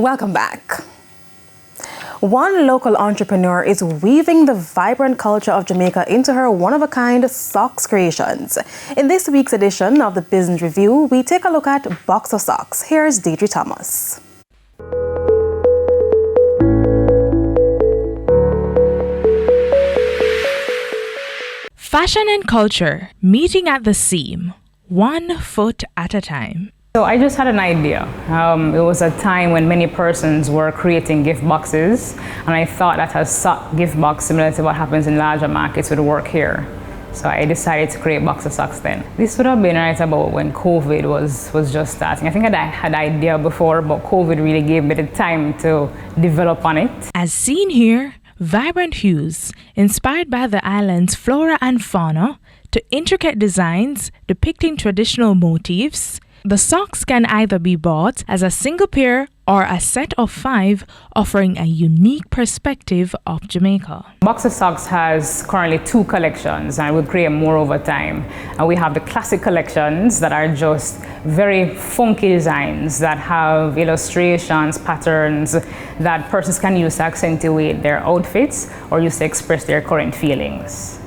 Welcome back. One local entrepreneur is weaving the vibrant culture of Jamaica into her one-of-a-kind socks creations. In this week's edition of the Business Review, we take a look at BOXOSOX. Here's Deidre Thomas. Fashion and culture meeting at the seam, 1 foot at a time. So I just had an idea. It was a time when many persons were creating gift boxes, and I thought that a sock gift box similar to what happens in larger markets would work here. So I decided to create BOXOSOX then. This would have been right about when COVID was just starting. I think I had an idea before, but COVID really gave me the time to develop on it. As seen here, vibrant hues inspired by the island's flora and fauna to intricate designs depicting traditional motifs. The socks can either be bought as a single pair or a set of 5, offering a unique perspective of Jamaica. BOXOSOX has currently 2 collections, and we'll create more over time. And we have the classic collections that are just very funky designs that have illustrations, patterns that persons can use to accentuate their outfits or use to express their current feelings.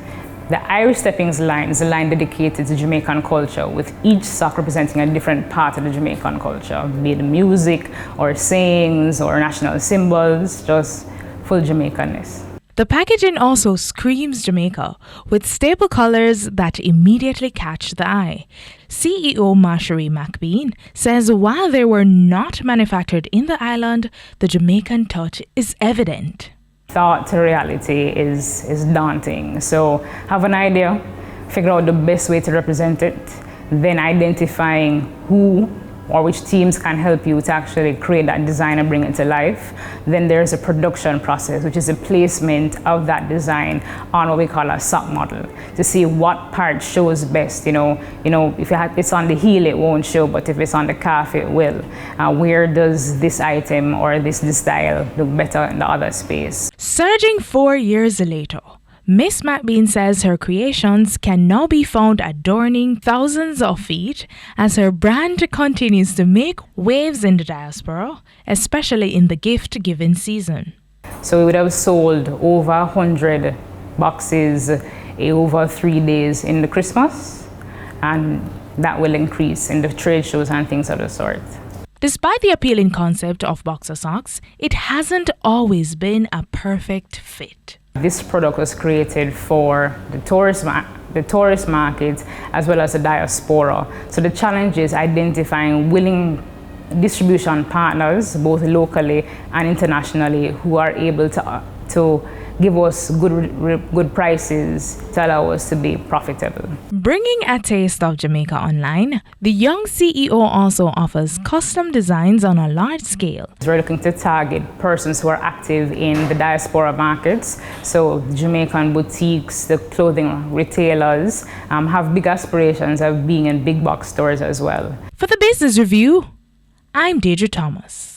The Irish Steppings line is a line dedicated to Jamaican culture, with each sock representing a different part of the Jamaican culture, be it music or sayings or national symbols, just full Jamaicanness. The packaging also screams Jamaica, with staple colors that immediately catch the eye. CEO Marjorie McBean says while they were not manufactured in the island, the Jamaican touch is evident. Thought to reality is daunting. So have an idea, figure out the best way to represent it, then identifying who or which teams can help you to actually create that design and bring it to life. Then there's a production process, which is the placement of that design on what we call a sock model to see what part shows best. If it's on the heel, it won't show, but if it's on the calf, it will. Where does this item or this style look better in the other space? Surging 4 years later, Miss McBean says her creations can now be found adorning thousands of feet as her brand continues to make waves in the diaspora, especially in the gift-giving season. So we would have sold over 100 boxes over 3 days in the Christmas, and that will increase in the trade shows and things of the sort. Despite the appealing concept of BOXOSOX, it hasn't always been a perfect fit. This product was created for the tourist market as well as the diaspora. So the challenge is identifying willing distribution partners, both locally and internationally, who are able to give us good prices to allow us to be profitable. Bringing a taste of Jamaica online, the young CEO also offers custom designs on a large scale. We're looking to target persons who are active in the diaspora markets. So Jamaican boutiques, the clothing retailers have big aspirations of being in big box stores as well. For the Business Review, I'm Deidre Thomas.